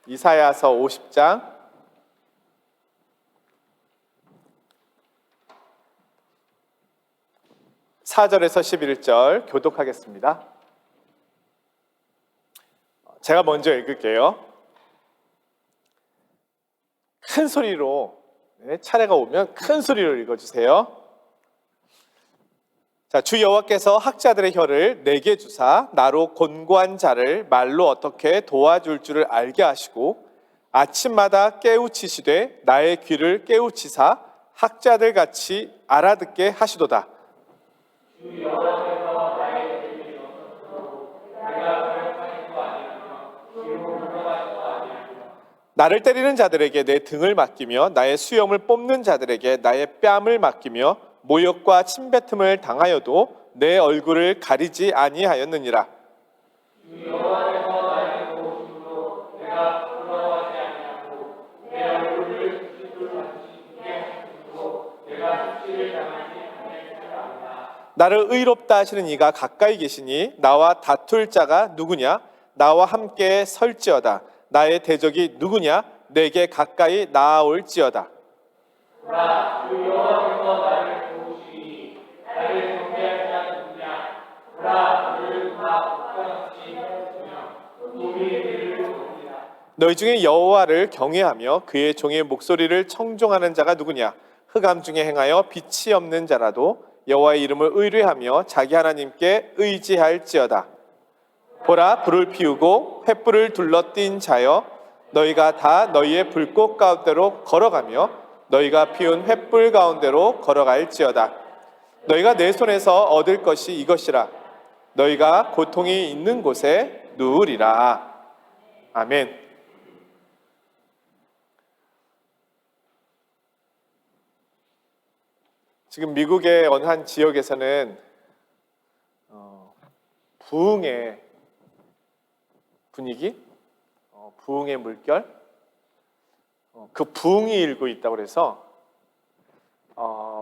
이사야서 50장 4절에서 11절 교독하겠습니다. 제가 먼저 읽을게요. 큰 소리로, 차례가 오면 큰 소리로 읽어주세요. 자, 주 여호와께서 학자들의 혀를 내게 주사 나로 곤고한 자를 말로 어떻게 도와줄 줄을 알게 하시고 아침마다 깨우치시되 나의 귀를 깨우치사 학자들 같이 알아듣게 하시도다. 주 여호와께서 나의 길을 여셨도록 내가 그럴까지도 아니하며 뒤로 물러가지도 아니하며 나를 때리는 자들에게 내 등을 맡기며 나의 수염을 뽑는 자들에게 나의 뺨을 맡기며 모욕과 침뱉음을 당하여도 내 얼굴을 가리지 아니하였느니라. 주 여호와께서 나를 도우심으로 내가 부끄러워하지 아니하고 내 얼굴을 비집을 받으시게 하심으로 내가 수치를 당하지 아니하였느니라. 나를 의롭다 하시는 이가 가까이 계시니 나와 다툴 자가 누구냐? 나와 함께 설지어다. 나의 대적이 누구냐? 내게 가까이 나아올지어다. 주 여호와께서 나를 도우시니 나를 경배할 자가 누구냐? 그를 다 복종하시 하였으며 우리 일을 돕니다. 너희 중에 여호와를 경외하며 그의 종의 목소리를 청종하는 자가 누구냐? 흑암 중에 행하여 빛이 없는 자라도 여호와의 이름을 의뢰하며 자기 하나님께 의지할지어다. 보라, 불을 피우고 횃불을 둘러띈 자여, 너희가 다 너희의 불꽃 가운데로 걸어가며 너희가 피운 횃불 가운데로 걸어갈지어다. 너희가 내 손에서 얻을 것이 이것이라. 너희가 고통이 있는 곳에 누우리라. 아멘. 지금 미국의 어느 한 지역에서는 부흥의 분위기, 부흥의 물결, 그 부흥이 일고 있다고 그래서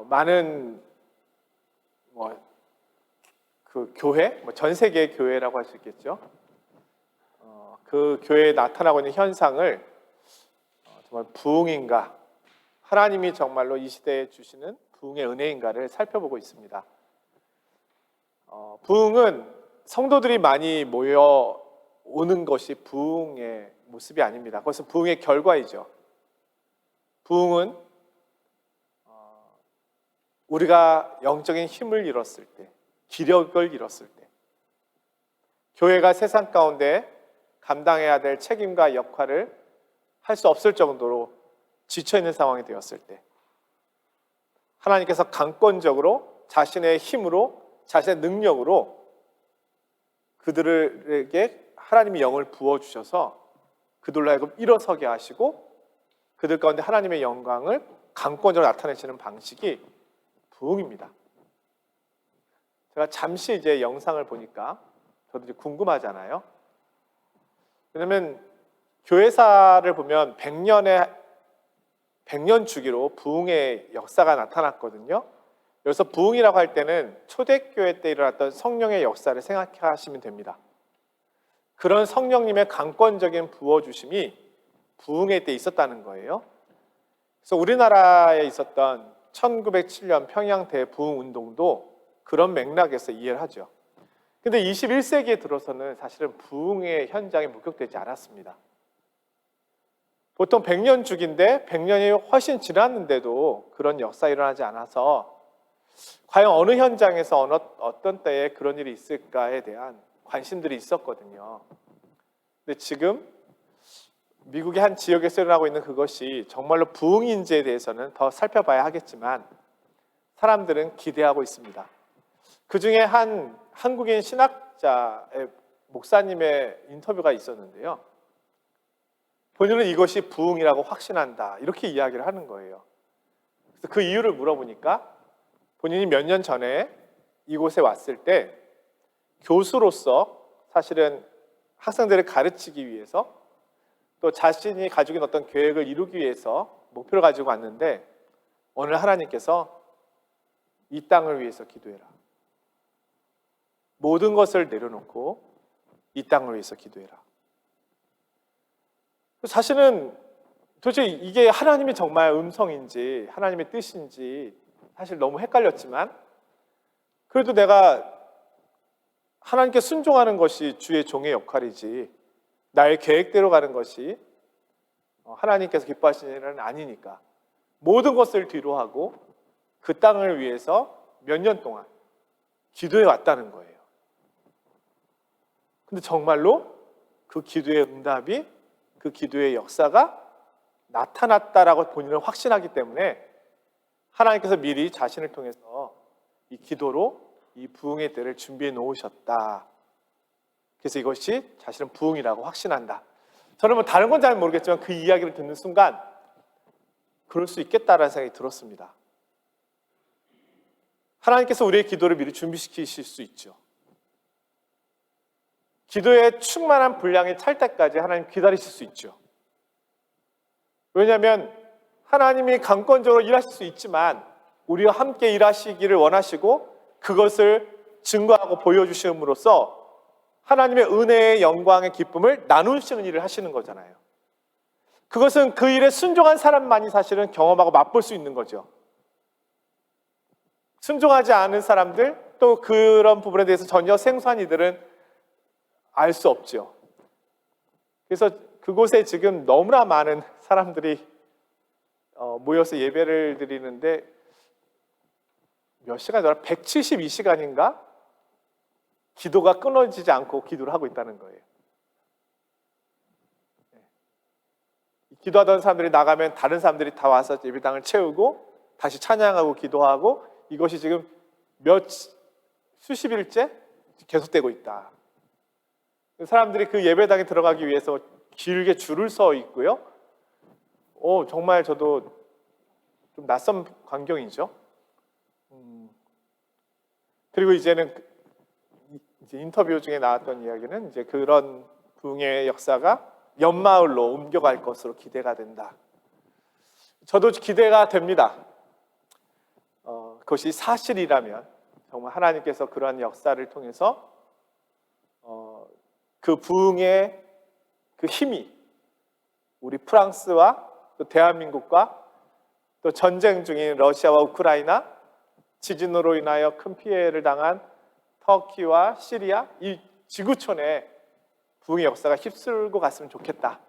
많은 그 교회, 전 세계 교회라고 할 수 있겠죠. 그 교회에 나타나고 있는 현상을 정말 부흥인가, 하나님이 정말로 이 시대에 주시는 부흥의 은혜인가를 살펴보고 있습니다. 부흥은 성도들이 많이 모여 오는 것이 부흥의 모습이 아닙니다. 그것은 부흥의 결과이죠. 부흥은 우리가 영적인 힘을 잃었을 때, 기력을 잃었을 때, 교회가 세상 가운데 감당해야 될 책임과 역할을 할 수 없을 정도로 지쳐있는 상황이 되었을 때, 하나님께서 강권적으로 자신의 힘으로, 자신의 능력으로 그들에게 하나님의 영을 부어주셔서 그들로 하여금 일어서게 하시고 그들 가운데 하나님의 영광을 강권적으로 나타내시는 방식이 부흥입니다. 제가 잠시 이제 영상을 보니까 저도 이제 궁금하잖아요. 왜냐면 교회사를 보면 100년 주기로 부흥의 역사가 나타났거든요. 여기서 부흥이라고 할 때는 초대교회 때 일어났던 성령의 역사를 생각하시면 됩니다. 그런 성령님의 강권적인 부어주심이 부흥의 때 있었다는 거예요. 그래서 우리나라에 있었던 1907년 평양 대부흥 운동도 그런 맥락에서 이해를 하죠. 근데 21세기에 들어서는 사실은 부흥의 현장이 목격되지 않았습니다. 보통 100년 주기인데 100년이 훨씬 지났는데도 그런 역사가 일어나지 않아서 과연 어느 현장에서 어떤 때에 그런 일이 있을까에 대한 관심들이 있었거든요. 근데 지금 미국의 한 지역에서 일어나고 있는 그것이 정말로 부흥인지에 대해서는 더 살펴봐야 하겠지만 사람들은 기대하고 있습니다. 그 중에 한 한국인 신학자의 목사님의 인터뷰가 있었는데요. 본인은 이것이 부흥이라고 확신한다, 이렇게 이야기를 하는 거예요. 그래서 그 이유를 물어보니까 본인이 몇 년 전에 이곳에 왔을 때 교수로서 사실은 학생들을 가르치기 위해서 또 자신이 가지고 있는 어떤 계획을 이루기 위해서 목표를 가지고 왔는데 오늘 하나님께서 이 땅을 위해서 기도해라. 모든 것을 내려놓고 이 땅을 위해서 기도해라. 사실은 도대체 이게 하나님이 정말 음성인지 하나님의 뜻인지 사실 너무 헷갈렸지만, 그래도 내가 하나님께 순종하는 것이 주의 종의 역할이지 나의 계획대로 가는 것이 하나님께서 기뻐하시는 일은 아니니까 모든 것을 뒤로하고 그 땅을 위해서 몇 년 동안 기도해 왔다는 거예요. 근데 정말로 그 기도의 응답이, 그 기도의 역사가 나타났다라고 본인은 확신하기 때문에 하나님께서 미리 자신을 통해서 이 기도로 이 부흥의 때를 준비해 놓으셨다. 그래서 이것이 자신은 부흥이라고 확신한다. 저는 뭐 다른 건 잘 모르겠지만 그 이야기를 듣는 순간 그럴 수 있겠다라는 생각이 들었습니다. 하나님께서 우리의 기도를 미리 준비시키실 수 있죠. 기도에 충만한 분량이 찰 때까지 하나님 기다리실 수 있죠. 왜냐하면 하나님이 강권적으로 일하실 수 있지만 우리와 함께 일하시기를 원하시고 그것을 증거하고 보여주심으로써 하나님의 은혜의 영광의 기쁨을 나누시는 일을 하시는 거잖아요. 그것은 그 일에 순종한 사람만이 사실은 경험하고 맛볼 수 있는 거죠. 순종하지 않은 사람들, 또 그런 부분에 대해서 전혀 생소한 이들은 알 수 없죠. 그래서 그곳에 지금 너무나 많은 사람들이 모여서 예배를 드리는데 몇 시간이더라? 172시간인가? 기도가 끊어지지 않고 기도를 하고 있다는 거예요. 기도하던 사람들이 나가면 다른 사람들이 다 와서 예배당을 채우고 다시 찬양하고 기도하고, 이것이 지금 수십 일째 계속되고 있다. 사람들이 그 예배당에 들어가기 위해서 길게 줄을 서 있고요. 정말 저도 좀 낯선 광경이죠. 그리고 이제는 이제 인터뷰 중에 나왔던 이야기는 이제 그런 부흥의 역사가 연마을로 옮겨갈 것으로 기대가 된다. 저도 기대가 됩니다. 그것이 사실이라면 정말 하나님께서 그러한 역사를 통해서 그 부흥의 그 힘이 우리 프랑스와 또 대한민국과 또 전쟁 중인 러시아와 우크라이나, 지진으로 인하여 큰 피해를 당한 터키와 시리아, 이 지구촌에 부흥의 역사가 휩쓸고 갔으면 좋겠다.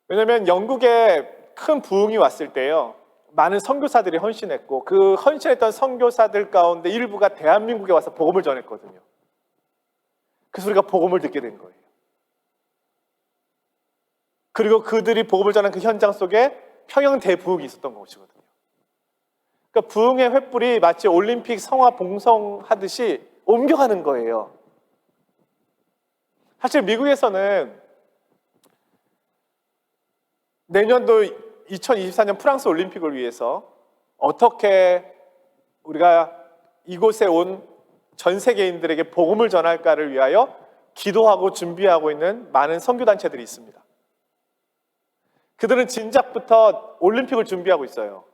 왜냐하면 영국에 큰 부흥이 왔을 때요, 많은 선교사들이 헌신했고 그 헌신했던 선교사들 가운데 일부가 대한민국에 와서 복음을 전했거든요. 그래서 우리가 복음을 듣게 된 거예요. 그리고 그들이 복음을 전한 그 현장 속에 평양 대부흥이 있었던 것이거든요. 그러니까 부흥의 횃불이 마치 올림픽 성화 봉송하듯이 옮겨가는 거예요. 사실 미국에서는 내년도 2024년 프랑스 올림픽을 위해서 어떻게 우리가 이곳에 온 전 세계인들에게 복음을 전할까를 위하여 기도하고 준비하고 있는 많은 선교단체들이 있습니다. 그들은 진작부터 올림픽을 준비하고 있어요.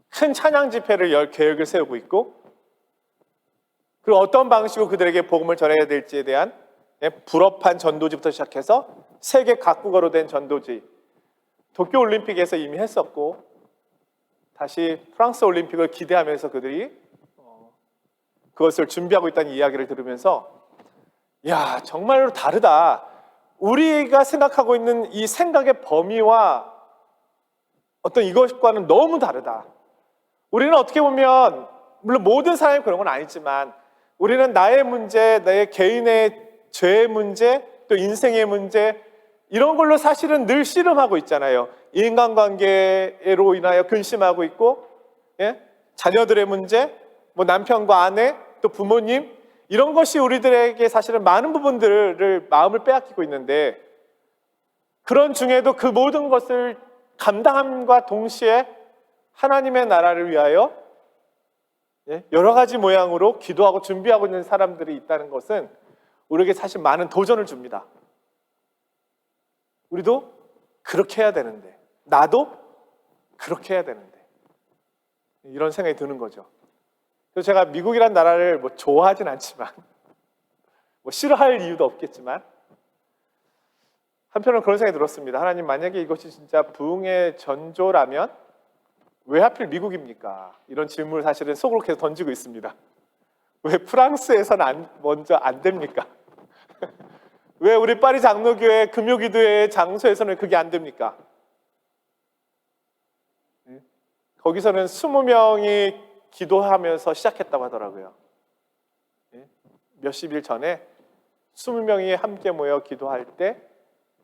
큰 찬양 집회를 열 계획을 세우고 있고, 그리고 어떤 방식으로 그들에게 복음을 전해야 될지에 대한 불업한 전도지부터 시작해서 세계 각국어로 된 전도지, 도쿄올림픽에서 이미 했었고 다시 프랑스 올림픽을 기대하면서 그들이 그것을 준비하고 있다는 이야기를 들으면서 야, 정말로 다르다. 우리가 생각하고 있는 이 생각의 범위와 어떤 이것과는 너무 다르다. 우리는 어떻게 보면 물론 모든 사람이 그런 건 아니지만 우리는 나의 문제, 나의 개인의 죄의 문제, 또 인생의 문제, 이런 걸로 사실은 늘 씨름하고 있잖아요. 인간관계로 인하여 근심하고 있고, 자녀들의 문제, 뭐 남편과 아내, 또 부모님, 이런 것이 우리들에게 사실은 많은 부분들을 마음을 빼앗기고 있는데, 그런 중에도 그 모든 것을 감당함과 동시에 하나님의 나라를 위하여 여러 가지 모양으로 기도하고 준비하고 있는 사람들이 있다는 것은 우리에게 사실 많은 도전을 줍니다. 우리도 그렇게 해야 되는데, 나도 그렇게 해야 되는데, 이런 생각이 드는 거죠. 그래서 제가 미국이란 나라를 뭐 좋아하진 않지만, 뭐 싫어할 이유도 없겠지만, 한편으로는 그런 생각이 들었습니다. 하나님, 만약에 이것이 진짜 부흥의 전조라면 왜 하필 미국입니까? 이런 질문을 사실은 속으로 계속 던지고 있습니다. 왜 프랑스에서는 먼저 안 됩니까? 왜 우리 파리 장로교회 금요기도회 장소에서는 그게 안 됩니까? 거기서는 20명이 기도하면서 시작했다고 하더라고요. 몇십 일 전에 20명이 함께 모여 기도할 때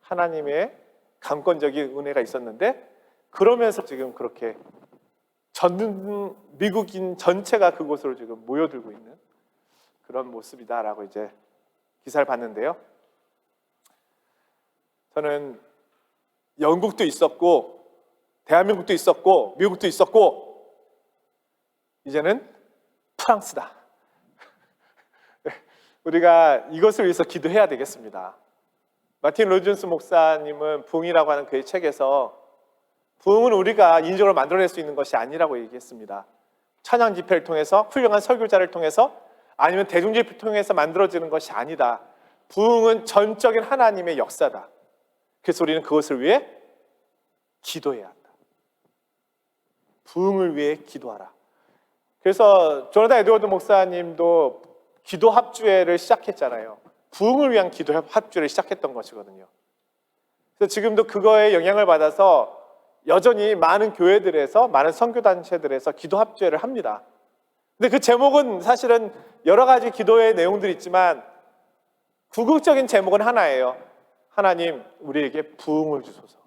하나님의 강권적인 은혜가 있었는데, 그러면서 지금 그렇게 전 미국인 전체가 그곳으로 지금 모여들고 있는 그런 모습이다라고 이제 기사를 봤는데요. 저는 영국도 있었고 대한민국도 있었고 미국도 있었고 이제는 프랑스다. 우리가 이것을 위해서 기도해야 되겠습니다. 마틴 로이존스 목사님은 부흥이라고 하는 그의 책에서 부흥은 우리가 인적으로 만들어낼 수 있는 것이 아니라고 얘기했습니다. 찬양 집회를 통해서, 훌륭한 설교자를 통해서, 아니면 대중 집회를 통해서 만들어지는 것이 아니다. 부흥은 전적인 하나님의 역사다. 그래서 우리는 그것을 위해 기도해야 한다. 부흥을 위해 기도하라. 그래서 조나단 에드워드 목사님도 기도 합주회를 시작했잖아요. 부흥을 위한 기도 합주회를 시작했던 것이거든요. 그래서 지금도 그거에 영향을 받아서 여전히 많은 교회들에서, 많은 선교단체들에서 기도 합주회를 합니다. 근데 그 제목은 사실은 여러 가지 기도의 내용들이 있지만 궁극적인 제목은 하나예요. 하나님, 우리에게 부흥을 주소서.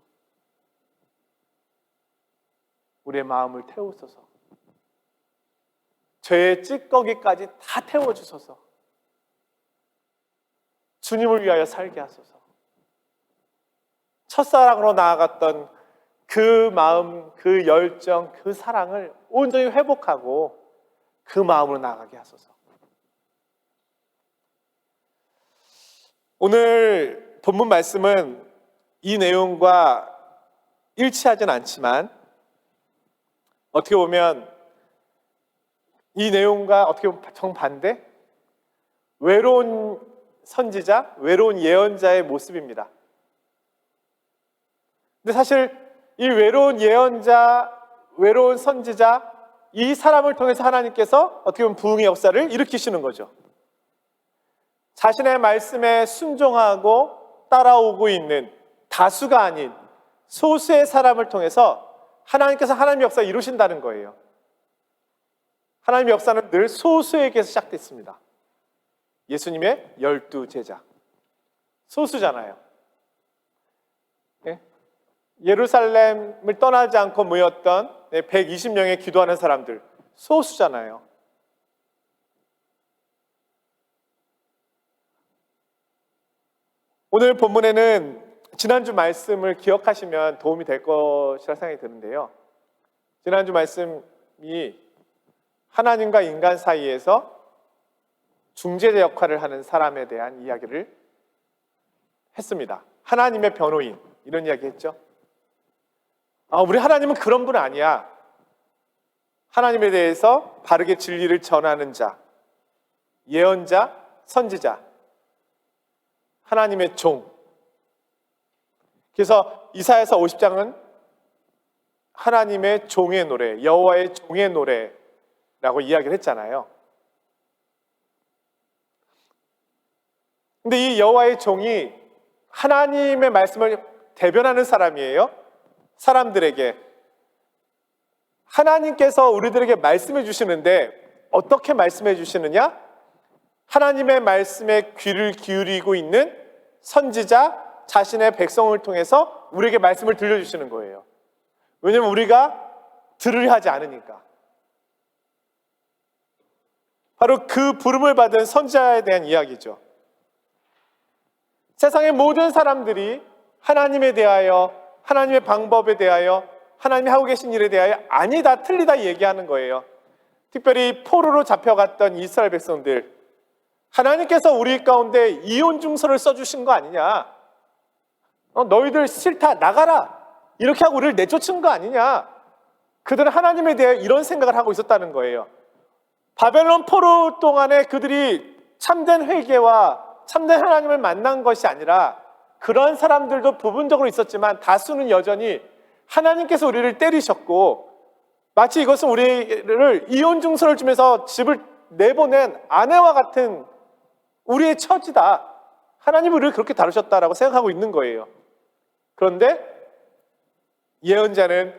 우리의 마음을 태우소서. 죄의 찌꺼기까지 다 태워주소서. 주님을 위하여 살게 하소서. 첫사랑으로 나아갔던 그 마음, 그 열정, 그 사랑을 온전히 회복하고 그 마음으로 나아가게 하소서. 오늘 본문 말씀은 이 내용과 일치하진 않지만 어떻게 보면 이 내용과 어떻게 보면 정반대, 외로운 선지자, 외로운 예언자의 모습입니다. 근데 사실 이 외로운 예언자, 외로운 선지자, 이 사람을 통해서 하나님께서 어떻게 보면 부흥의 역사를 일으키시는 거죠. 자신의 말씀에 순종하고 따라오고 있는 다수가 아닌 소수의 사람을 통해서 하나님께서 하나님의 역사를 이루신다는 거예요. 하나님의 역사는 늘 소수에게서 시작됐습니다. 예수님의 12 제자. 소수잖아요. 예루살렘을 떠나지 않고 모였던 120명의 기도하는 사람들, 소수잖아요. 오늘 본문에는 지난주 말씀을 기억하시면 도움이 될 것이라 생각이 드는데요. 지난주 말씀이 하나님과 인간 사이에서 중재자 역할을 하는 사람에 대한 이야기를 했습니다. 하나님의 변호인, 이런 이야기 했죠. 우리 하나님은 그런 분 아니야. 하나님에 대해서 바르게 진리를 전하는 자, 예언자, 선지자, 하나님의 종. 그래서 이사야서 50장은 하나님의 종의 노래, 여호와의 종의 노래라고 이야기를 했잖아요. 근데 이 여호와의 종이 하나님의 말씀을 대변하는 사람이에요. 사람들에게 하나님께서 우리들에게 말씀해 주시는데 어떻게 말씀해 주시느냐? 하나님의 말씀에 귀를 기울이고 있는 선지자, 자신의 백성을 통해서 우리에게 말씀을 들려주시는 거예요. 왜냐하면 우리가 들으려 하지 않으니까. 바로 그 부름을 받은 선지자에 대한 이야기죠. 세상의 모든 사람들이 하나님에 대하여, 하나님의 방법에 대하여, 하나님이 하고 계신 일에 대하여 아니다, 틀리다 얘기하는 거예요. 특별히 포로로 잡혀갔던 이스라엘 백성들, 하나님께서 우리 가운데 이혼 증서를 써주신 거 아니냐? 너희들 싫다, 나가라, 이렇게 하고 우리를 내쫓은 거 아니냐? 그들은 하나님에 대해 이런 생각을 하고 있었다는 거예요. 바벨론 포로 동안에 그들이 참된 회개와 참된 하나님을 만난 것이 아니라 그런 사람들도 부분적으로 있었지만 다수는 여전히 하나님께서 우리를 때리셨고 마치 이것은 우리를 이혼 증서를 주면서 집을 내보낸 아내와 같은 우리의 처지다. 하나님이 우리를 그렇게 다루셨다라고 생각하고 있는 거예요. 그런데 예언자는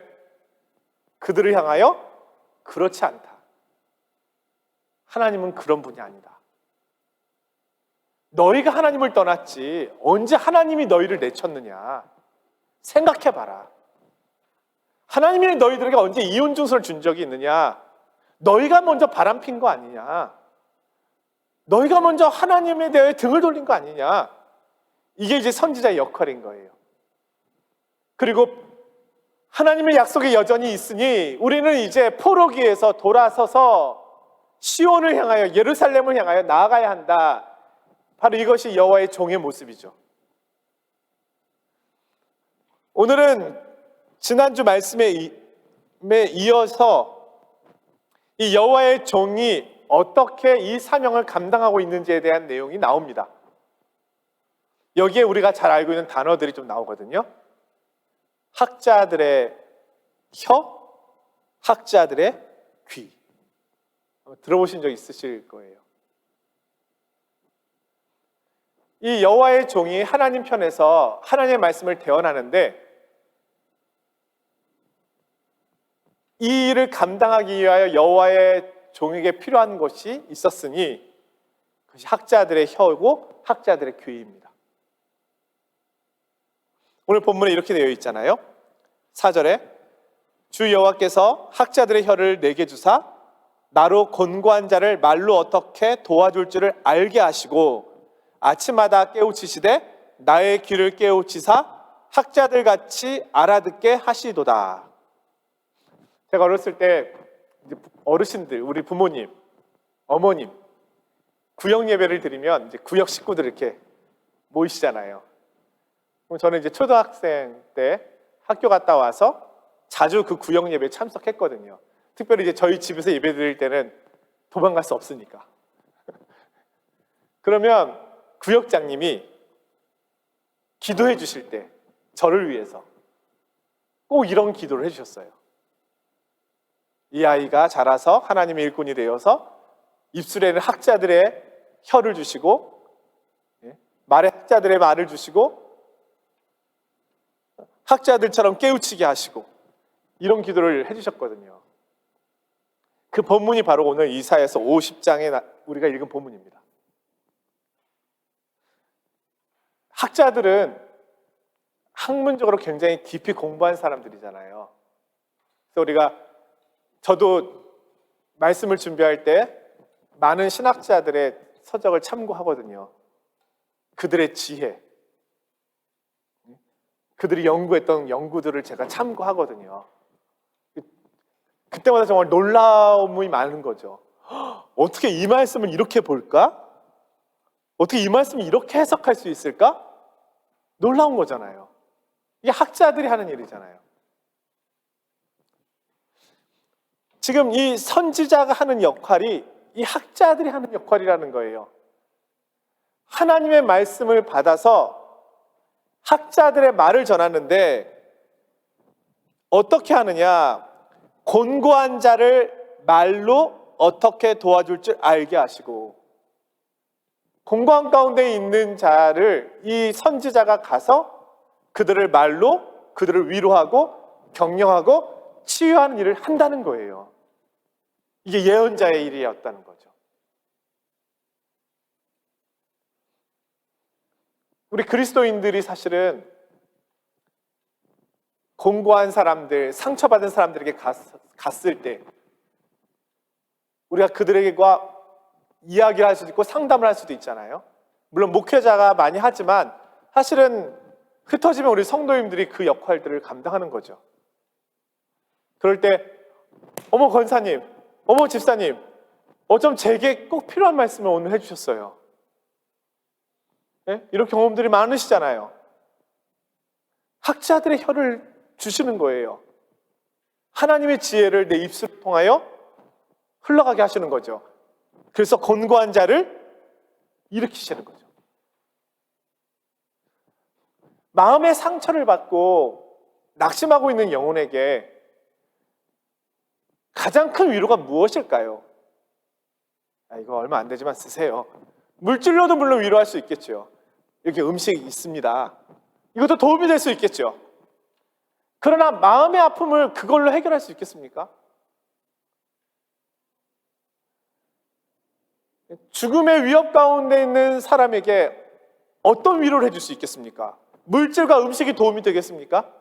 그들을 향하여 그렇지 않다. 하나님은 그런 분이 아니다. 너희가 하나님을 떠났지 언제 하나님이 너희를 내쳤느냐. 생각해봐라. 하나님이 너희들에게 언제 이혼 증서를 준 적이 있느냐. 너희가 먼저 바람핀 거 아니냐. 너희가 먼저 하나님에 대해 등을 돌린 거 아니냐. 이게 이제 선지자의 역할인 거예요. 그리고 하나님의 약속이 여전히 있으니 우리는 이제 포로기에서 돌아서서 시온을 향하여 예루살렘을 향하여 나아가야 한다. 바로 이것이 여호와의 종의 모습이죠. 오늘은 지난주 말씀에 이어서 이 여호와의 종이 어떻게 이 사명을 감당하고 있는지에 대한 내용이 나옵니다. 여기에 우리가 잘 알고 있는 단어들이 좀 나오거든요. 학자들의 혀, 학자들의 귀. 들어보신 적 있으실 거예요. 이 여호와의 종이 하나님 편에서 하나님의 말씀을 대언하는데 이 일을 감당하기 위하여 여호와의 종에게 필요한 것이 있었으니 그것이 학자들의 혀이고 학자들의 귀입니다. 오늘 본문에 이렇게 되어 있잖아요. 4절에 주 여호와께서 학자들의 혀를 내게 주사 나로 권고한 자를 말로 어떻게 도와줄 줄을 알게 하시고 아침마다 깨우치시되 나의 귀를 깨우치사 학자들 같이 알아듣게 하시도다. 제가 어렸을 때 어르신들, 우리 부모님, 어머님 구역 예배를 드리면 이제 구역 식구들 이렇게 모이시잖아요. 그럼 저는 이제 초등학생 때 학교 갔다 와서 자주 그 구역 예배에 참석했거든요. 특별히 이제 저희 집에서 예배 드릴 때는 도망갈 수 없으니까. 그러면 구역장님이 기도해 주실 때 저를 위해서 꼭 이런 기도를 해주셨어요. 이 아이가 자라서 하나님의 일꾼이 되어서 입술에는 학자들의 혀를 주시고 말에 학자들의 말을 주시고 학자들처럼 깨우치게 하시고 이런 기도를 해주셨거든요. 그 본문이 바로 오늘 이사야서 50장에 우리가 읽은 본문입니다. 학자들은 학문적으로 굉장히 깊이 공부한 사람들이잖아요. 그래서 저도 말씀을 준비할 때 많은 신학자들의 서적을 참고하거든요. 그들의 지혜, 그들이 연구했던 연구들을 제가 참고하거든요. 그때마다 정말 놀라움이 많은 거죠. 어떻게 이 말씀을 이렇게 볼까? 어떻게 이 말씀을 이렇게 해석할 수 있을까? 놀라운 거잖아요. 이게 학자들이 하는 일이잖아요. 지금 이 선지자가 하는 역할이 이 학자들이 하는 역할이라는 거예요. 하나님의 말씀을 받아서 학자들의 말을 전하는데 어떻게 하느냐? 곤고한 자를 말로 어떻게 도와줄 줄 알게 하시고 공고한 가운데 있는 자를 이 선지자가 가서 그들을 말로 그들을 위로하고 격려하고 치유하는 일을 한다는 거예요. 이게 예언자의 일이었다는 거죠. 우리 그리스도인들이 사실은 공고한 사람들, 상처받은 사람들에게 갔을 때 우리가 그들에게과 이야기를 할 수도 있고 상담을 할 수도 있잖아요. 물론 목회자가 많이 하지만 사실은 흩어지면 우리 성도님들이 그 역할들을 감당하는 거죠. 그럴 때 어머 권사님, 어머 집사님, 어쩜 제게 꼭 필요한 말씀을 오늘 해주셨어요. 네? 이런 경험들이 많으시잖아요. 학자들의 혀를 주시는 거예요. 하나님의 지혜를 내 입술을 통하여 흘러가게 하시는 거죠. 그래서 곤고한 자를 일으키시는 거죠. 마음의 상처를 받고 낙심하고 있는 영혼에게 가장 큰 위로가 무엇일까요? 이거 얼마 안 되지만 쓰세요. 물질로도 물론 위로할 수 있겠죠. 이렇게 음식이 있습니다. 이것도 도움이 될 수 있겠죠. 그러나 마음의 아픔을 그걸로 해결할 수 있겠습니까? 죽음의 위협 가운데 있는 사람에게 어떤 위로를 해줄 수 있겠습니까? 물질과 음식이 도움이 되겠습니까?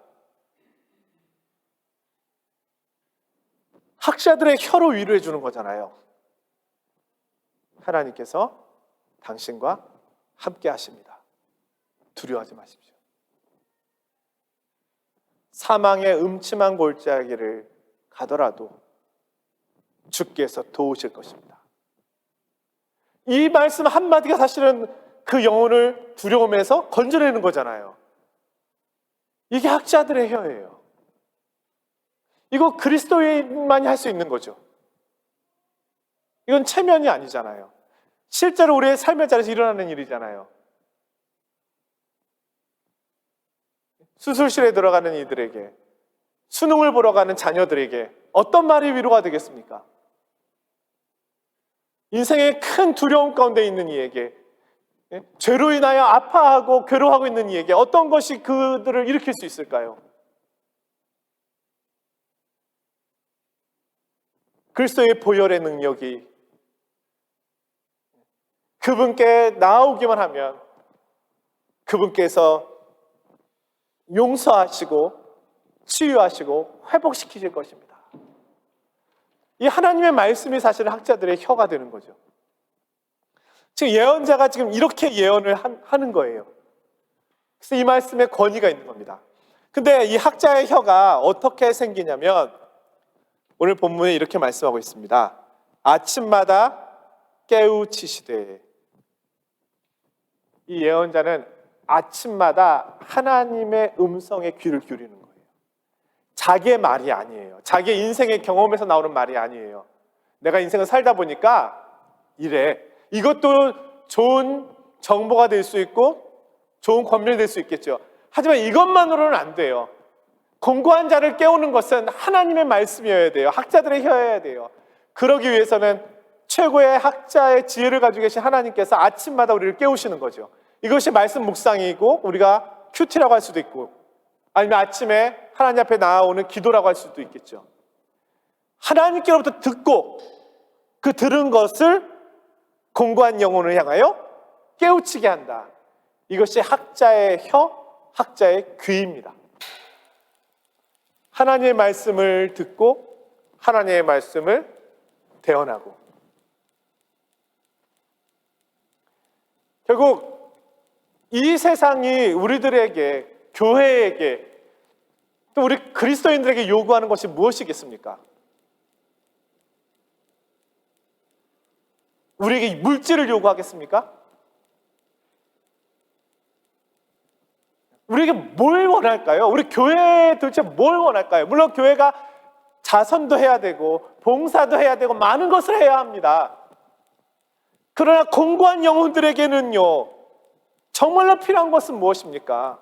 학자들의 혀로 위로해 주는 거잖아요. 하나님께서 당신과 함께 하십니다. 두려워하지 마십시오. 사망의 음침한 골짜기를 가더라도 주께서 도우실 것입니다. 이 말씀 한마디가 사실은 그 영혼을 두려움에서 건져내는 거잖아요. 이게 학자들의 혀예요. 이거 그리스도인만이 할 수 있는 거죠. 이건 체면이 아니잖아요. 실제로 우리의 삶의 자리에서 일어나는 일이잖아요. 수술실에 들어가는 이들에게, 수능을 보러 가는 자녀들에게 어떤 말이 위로가 되겠습니까? 인생의 큰 두려움 가운데 있는 이에게, 죄로 인하여 아파하고 괴로워하고 있는 이에게 어떤 것이 그들을 일으킬 수 있을까요? 그리스도의 보혈의 능력이 그분께 나아오기만 하면 그분께서 용서하시고 치유하시고 회복시키실 것입니다. 이 하나님의 말씀이 사실은 학자들의 혀가 되는 거죠. 지금 예언자가 지금 이렇게 예언을 하는 거예요. 그래서 이 말씀에 권위가 있는 겁니다. 근데 이 학자의 혀가 어떻게 생기냐면 오늘 본문에 이렇게 말씀하고 있습니다. 아침마다 깨우치시되. 이 예언자는 아침마다 하나님의 음성에 귀를 기울이는 거예요. 자기의 말이 아니에요. 자기의 인생의 경험에서 나오는 말이 아니에요. 내가 인생을 살다 보니까 이래. 이것도 좋은 정보가 될 수 있고 좋은 권면이 될 수 있겠죠. 하지만 이것만으로는 안 돼요. 공고한 자를 깨우는 것은 하나님의 말씀이어야 돼요. 학자들의 혀여야 돼요. 그러기 위해서는 최고의 학자의 지혜를 가지고 계신 하나님께서 아침마다 우리를 깨우시는 거죠. 이것이 말씀 묵상이고 우리가 큐티라고 할 수도 있고 아니면 아침에 하나님 앞에 나아오는 기도라고 할 수도 있겠죠. 하나님께로부터 듣고 그 들은 것을 공고한 영혼을 향하여 깨우치게 한다. 이것이 학자의 혀, 학자의 귀입니다. 하나님의 말씀을 듣고 하나님의 말씀을 대언하고 결국 이 세상이 우리들에게 교회에게 또 우리 그리스도인들에게 요구하는 것이 무엇이겠습니까? 우리에게 물질을 요구하겠습니까? 우리에게 뭘 원할까요? 우리 교회에 도대체 뭘 원할까요? 물론 교회가 자선도 해야 되고 봉사도 해야 되고 많은 것을 해야 합니다. 그러나 공고한 영혼들에게는요, 정말로 필요한 것은 무엇입니까?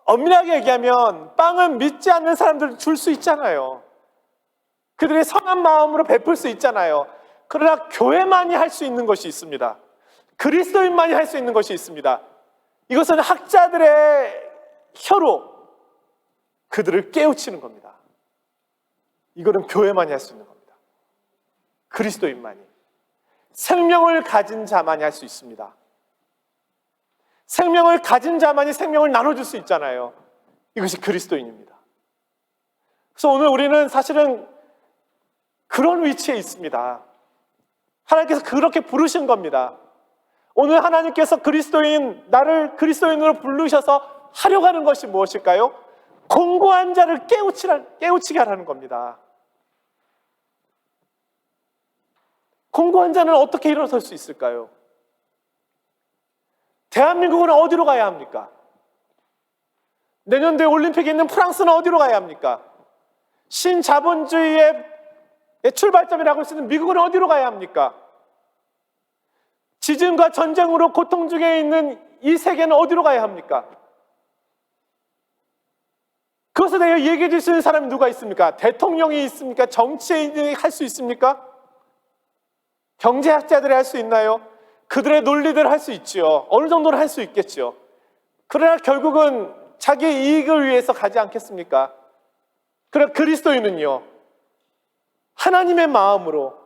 엄밀하게 얘기하면 빵은 믿지 않는 사람들 줄 수 있잖아요. 그들의 선한 마음으로 베풀 수 있잖아요. 그러나 교회만이 할 수 있는 것이 있습니다. 그리스도인만이 할 수 있는 것이 있습니다. 이것은 학자들의 혀로 그들을 깨우치는 겁니다. 이거는 교회만이 할 수 있는 겁니다. 그리스도인만이. 생명을 가진 자만이 할 수 있습니다. 생명을 가진 자만이 생명을 나눠줄 수 있잖아요. 이것이 그리스도인입니다. 그래서 오늘 우리는 사실은 그런 위치에 있습니다. 하나님께서 그렇게 부르신 겁니다. 오늘 하나님께서 나를 그리스도인으로 부르셔서 하려고 하는 것이 무엇일까요? 공고한 자를 깨우치게 하라는 겁니다. 공고한 자는 어떻게 일어설 수 있을까요? 대한민국은 어디로 가야 합니까? 내년도에 올림픽에 있는 프랑스는 어디로 가야 합니까? 신자본주의의 출발점이라고 할 수 있는 미국은 어디로 가야 합니까? 지진과 전쟁으로 고통 중에 있는 이 세계는 어디로 가야 합니까? 그것에 대해 얘기해 줄 수 있는 사람이 누가 있습니까? 대통령이 있습니까? 정치인이 할 수 있습니까? 경제학자들이 할 수 있나요? 그들의 논리들 할 수 있지요. 어느 정도는 할 수 있겠죠. 그러나 결국은 자기 이익을 위해서 가지 않겠습니까? 그러나 그리스도인은요, 하나님의 마음으로,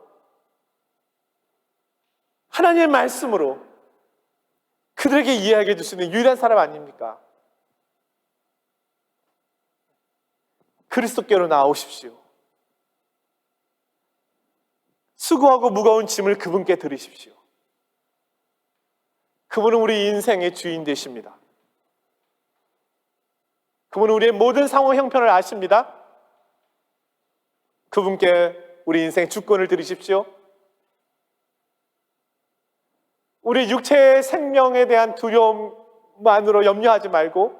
하나님의 말씀으로 그들에게 이해하게 해줄 수 있는 유일한 사람 아닙니까? 그리스도께로 나오십시오. 수고하고 무거운 짐을 그분께 드리십시오. 그분은 우리 인생의 주인 되십니다. 그분은 우리의 모든 상황 형편을 아십니다. 그분께 우리 인생 주권을 드리십시오. 우리 육체의 생명에 대한 두려움만으로 염려하지 말고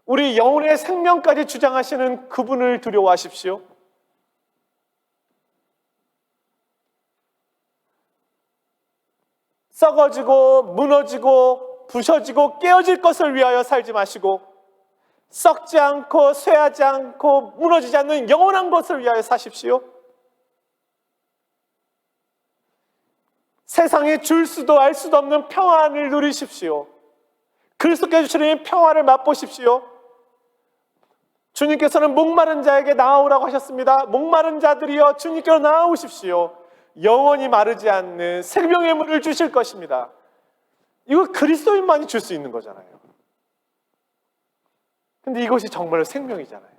우리 영혼의 생명까지 주장하시는 그분을 두려워하십시오. 썩어지고 무너지고 부셔지고 깨어질 것을 위하여 살지 마시고 썩지 않고 쇠하지 않고 무너지지 않는 영원한 것을 위하여 사십시오. 세상에 줄 수도 알 수도 없는 평안을 누리십시오. 그리스도께서 주시는 평화를 맛보십시오. 주님께서는 목마른 자에게 나아오라고 하셨습니다. 목마른 자들이여 주님께로 나아오십시오. 영원히 마르지 않는 생명의 물을 주실 것입니다. 이거 그리스도인만이 줄 수 있는 거잖아요. 근데 이것이 정말 생명이잖아요.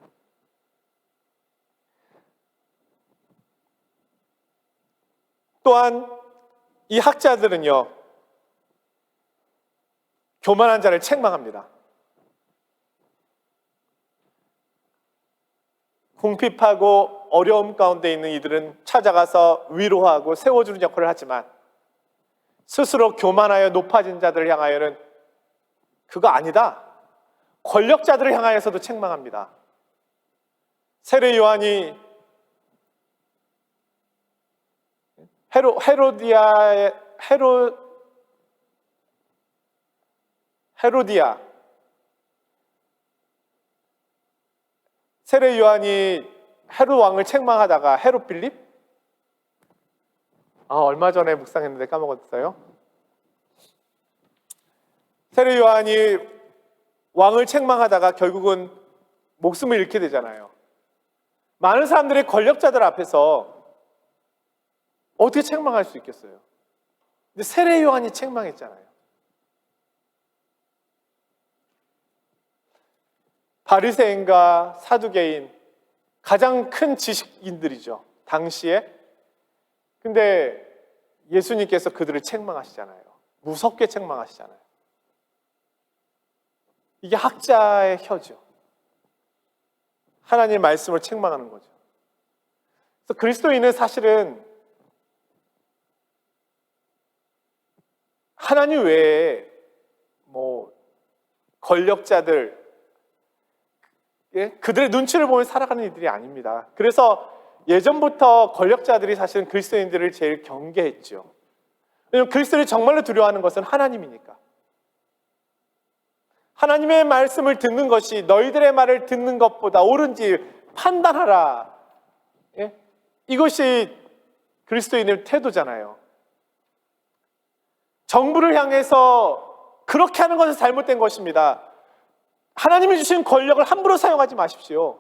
또한 이 학자들은요, 교만한 자를 책망합니다. 궁핍하고 어려움 가운데 있는 이들은 찾아가서 위로하고 세워주는 역할을 하지만 스스로 교만하여 높아진 자들을 향하여는 그거 아니다. 권력자들을 향하여서도 책망합니다. 세례 요한이 헤로디아 세례 요한이 헤롯 왕을 책망하다가 헤롯 빌립? 얼마 전에 묵상했는데 까먹었어요. 세례 요한이 왕을 책망하다가 결국은 목숨을 잃게 되잖아요. 많은 사람들이 권력자들 앞에서 어떻게 책망할 수 있겠어요? 근데 세례 요한이 책망했잖아요. 바리새인과 사두개인, 가장 큰 지식인들이죠, 당시에. 근데 예수님께서 그들을 책망하시잖아요. 무섭게 책망하시잖아요. 이게 학자의 혀죠. 하나님의 말씀을 책망하는 거죠. 그래서 그리스도인은 사실은 하나님 외에 권력자들, 그들의 눈치를 보며 살아가는 이들이 아닙니다. 그래서 예전부터 권력자들이 사실은 그리스도인들을 제일 경계했죠. 왜냐하면 그리스도를 정말로 두려워하는 것은 하나님이니까. 하나님의 말씀을 듣는 것이 너희들의 말을 듣는 것보다 옳은지 판단하라. 이것이 그리스도인의 태도잖아요. 정부를 향해서 그렇게 하는 것은 잘못된 것입니다. 하나님이 주신 권력을 함부로 사용하지 마십시오.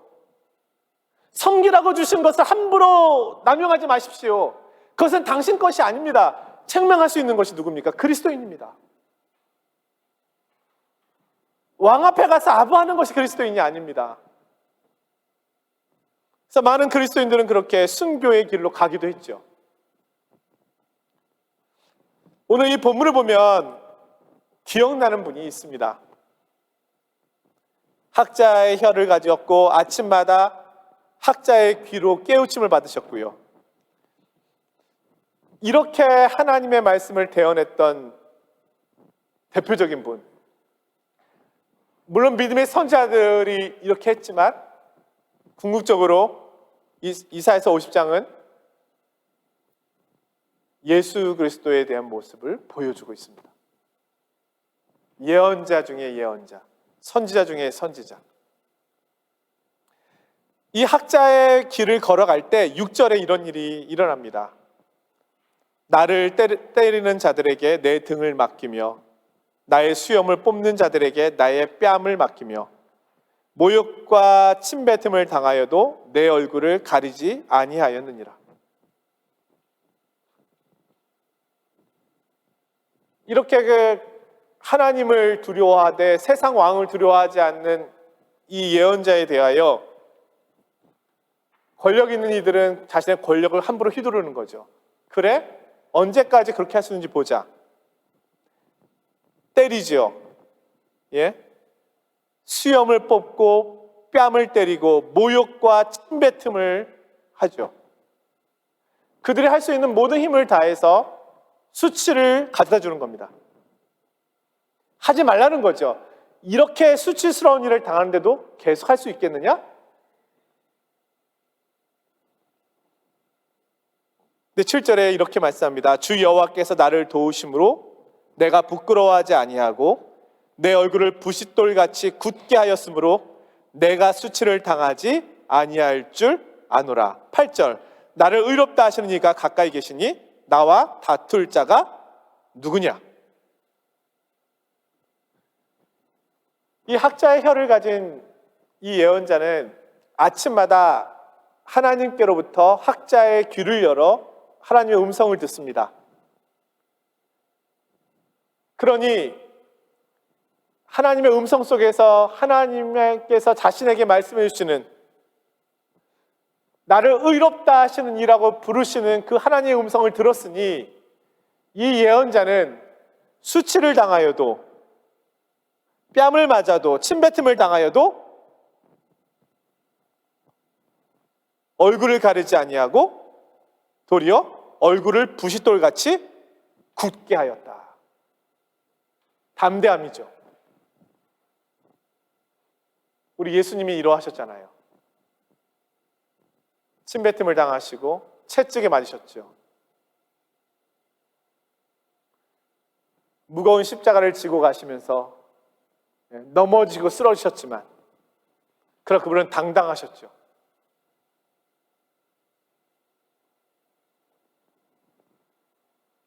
섬기라고 주신 것을 함부로 남용하지 마십시오. 그것은 당신 것이 아닙니다. 책망할 수 있는 것이 누굽니까? 그리스도인입니다. 왕 앞에 가서 아부하는 것이 그리스도인이 아닙니다. 그래서 많은 그리스도인들은 그렇게 순교의 길로 가기도 했죠. 오늘 이 본문을 보면 기억나는 분이 있습니다. 학자의 혀를 가지었고 아침마다 학자의 귀로 깨우침을 받으셨고요. 이렇게 하나님의 말씀을 대언했던 대표적인 분, 물론 믿음의 선지자들이 이렇게 했지만 궁극적으로 이사야서 50장은 예수 그리스도에 대한 모습을 보여주고 있습니다. 예언자 중에 예언자, 선지자 중에 선지자. 이 학자의 길을 걸어갈 때 6절에 이런 일이 일어납니다. 나를 때리는 자들에게 내 등을 맡기며 나의 수염을 뽑는 자들에게 나의 뺨을 맡기며 모욕과 침뱉음을 당하여도 내 얼굴을 가리지 아니하였느니라. 이렇게 하나님을 두려워하되 세상 왕을 두려워하지 않는 이 예언자에 대하여 권력 있는 이들은 자신의 권력을 함부로 휘두르는 거죠. 그래? 언제까지 그렇게 할 수 있는지 보자. 때리죠. 예? 수염을 뽑고 뺨을 때리고 모욕과 침뱉음을 하죠. 그들이 할 수 있는 모든 힘을 다해서 수치를 가져다 주는 겁니다. 하지 말라는 거죠. 이렇게 수치스러운 일을 당하는데도 계속 할 수 있겠느냐? 근데 7절에 이렇게 말씀합니다. 주 여호와께서 나를 도우심으로 내가 부끄러워하지 아니하고 내 얼굴을 부싯돌같이 굳게 하였으므로 내가 수치를 당하지 아니할 줄 아노라. 8절 나를 의롭다 하시는 이가 가까이 계시니 나와 다툴 자가 누구냐? 이 학자의 혀를 가진 이 예언자는 아침마다 하나님께로부터 학자의 귀를 열어 하나님의 음성을 듣습니다. 그러니 하나님의 음성 속에서 하나님께서 자신에게 말씀해 주시는 나를 의롭다 하시는 이라고 부르시는 그 하나님의 음성을 들었으니 이 예언자는 수치를 당하여도 뺨을 맞아도 침뱉음을 당하여도 얼굴을 가리지 아니하고 도리어 얼굴을 부싯돌같이 굳게 하였다. 담대함이죠. 우리 예수님이 이러하셨잖아요. 침뱉음을 당하시고 채찍에 맞으셨죠. 무거운 십자가를 지고 가시면서 넘어지고 쓰러지셨지만 그러나 그분은 당당하셨죠.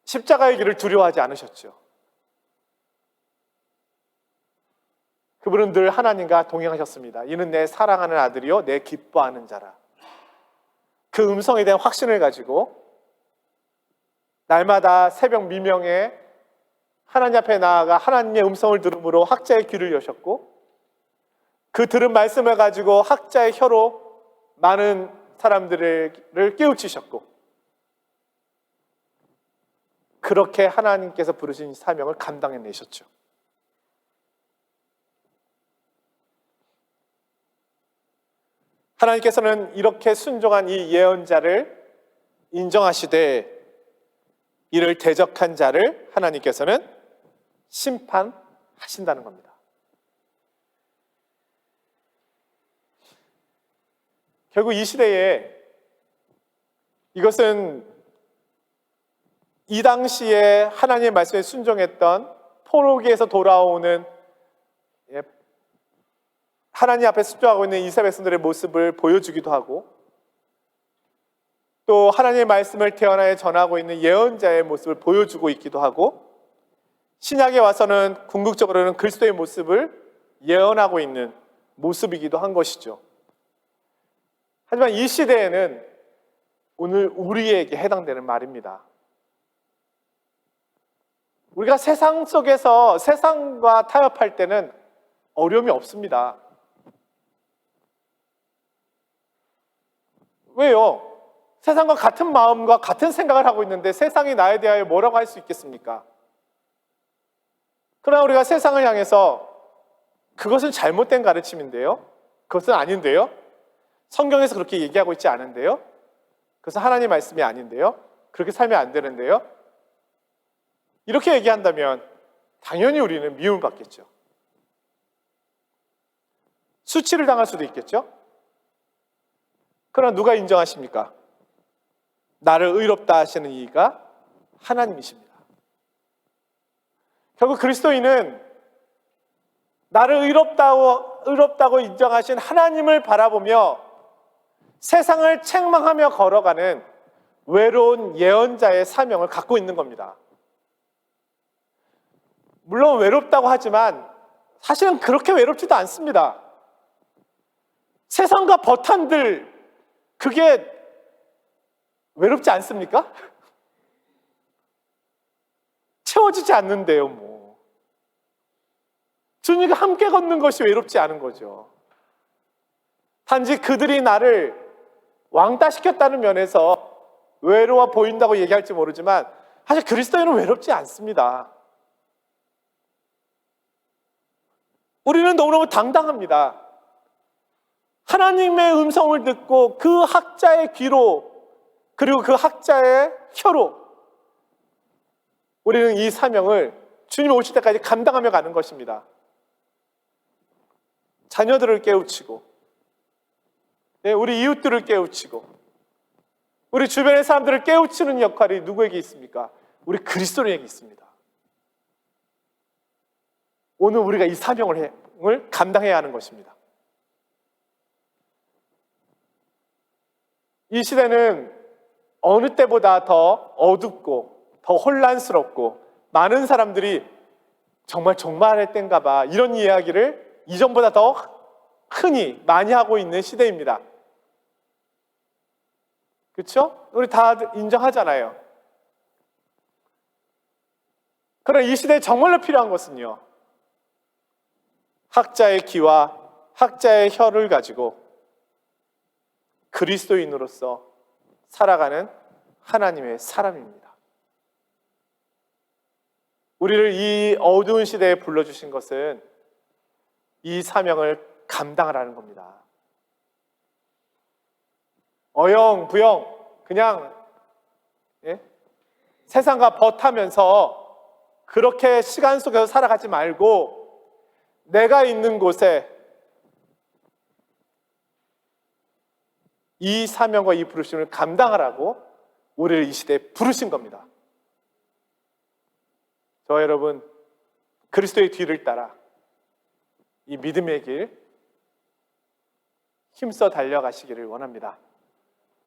십자가의 길을 두려워하지 않으셨죠. 그분은 늘 하나님과 동행하셨습니다. 이는 내 사랑하는 아들이요 내 기뻐하는 자라. 그 음성에 대한 확신을 가지고 날마다 새벽 미명에 하나님 앞에 나아가 하나님의 음성을 들음으로 학자의 귀를 여셨고 그 들은 말씀을 가지고 학자의 혀로 많은 사람들을 깨우치셨고 그렇게 하나님께서 부르신 사명을 감당해내셨죠. 하나님께서는 이렇게 순종한 이 예언자를 인정하시되 이를 대적한 자를 하나님께서는 심판하신다는 겁니다. 결국 이 시대에 이것은 이 당시에 하나님의 말씀에 순종했던 포로기에서 돌아오는 하나님 앞에 순종하고 있는 이스라엘 백성들의 모습을 보여주기도 하고 또 하나님의 말씀을 태어나에 전하고 있는 예언자의 모습을 보여주고 있기도 하고 신약에 와서는 궁극적으로는 그리스도의 모습을 예언하고 있는 모습이기도 한 것이죠. 하지만 이 시대에는 오늘 우리에게 해당되는 말입니다. 우리가 세상 속에서 세상과 타협할 때는 어려움이 없습니다. 왜요? 세상과 같은 마음과 같은 생각을 하고 있는데 세상이 나에 대하여 뭐라고 할 수 있겠습니까? 그러나 우리가 세상을 향해서 그것은 잘못된 가르침인데요? 그것은 아닌데요? 성경에서 그렇게 얘기하고 있지 않은데요? 그것은 하나님의 말씀이 아닌데요? 그렇게 살면 안 되는데요? 이렇게 얘기한다면 당연히 우리는 미움을 받겠죠. 수치를 당할 수도 있겠죠? 그러나 누가 인정하십니까? 나를 의롭다 하시는 이가 하나님이십니다. 결국 그리스도인은 나를 의롭다고 인정하신 하나님을 바라보며 세상을 책망하며 걸어가는 외로운 예언자의 사명을 갖고 있는 겁니다. 물론 외롭다고 하지만 사실은 그렇게 외롭지도 않습니다. 세상과 버탄들, 그게 외롭지 않습니까? 채워지지 않는데요, 뭐. 주님과 함께 걷는 것이 외롭지 않은 거죠. 단지 그들이 나를 왕따시켰다는 면에서 외로워 보인다고 얘기할지 모르지만 사실 그리스도인은 외롭지 않습니다. 우리는 너무너무 당당합니다. 하나님의 음성을 듣고 그 학자의 귀로, 그리고 그 학자의 혀로 우리는 이 사명을 주님 오실 때까지 감당하며 가는 것입니다. 자녀들을 깨우치고, 우리 이웃들을 깨우치고, 우리 주변의 사람들을 깨우치는 역할이 누구에게 있습니까? 우리 그리스도인에게 있습니다. 오늘 우리가 이 사명을 감당해야 하는 것입니다. 이 시대는 어느 때보다 더 어둡고 더 혼란스럽고 많은 사람들이 정말 종말의 때인가 봐, 이런 이야기를 이전보다 더 흔히 많이 하고 있는 시대입니다. 그렇죠? 우리 다 인정하잖아요. 그러나 이 시대에 정말로 필요한 것은요, 학자의 귀와 학자의 혀를 가지고 그리스도인으로서 살아가는 하나님의 사람입니다. 우리를 이 어두운 시대에 불러주신 것은 이 사명을 감당하라는 겁니다. 어영부영 그냥 세상과 버타면서 그렇게 시간 속에서 살아가지 말고 내가 있는 곳에 이 사명과 이 부르심을 감당하라고 우리를 이 시대에 부르신 겁니다. 저와 여러분, 그리스도의 뒤를 따라 이 믿음의 길 힘써 달려가시기를 원합니다.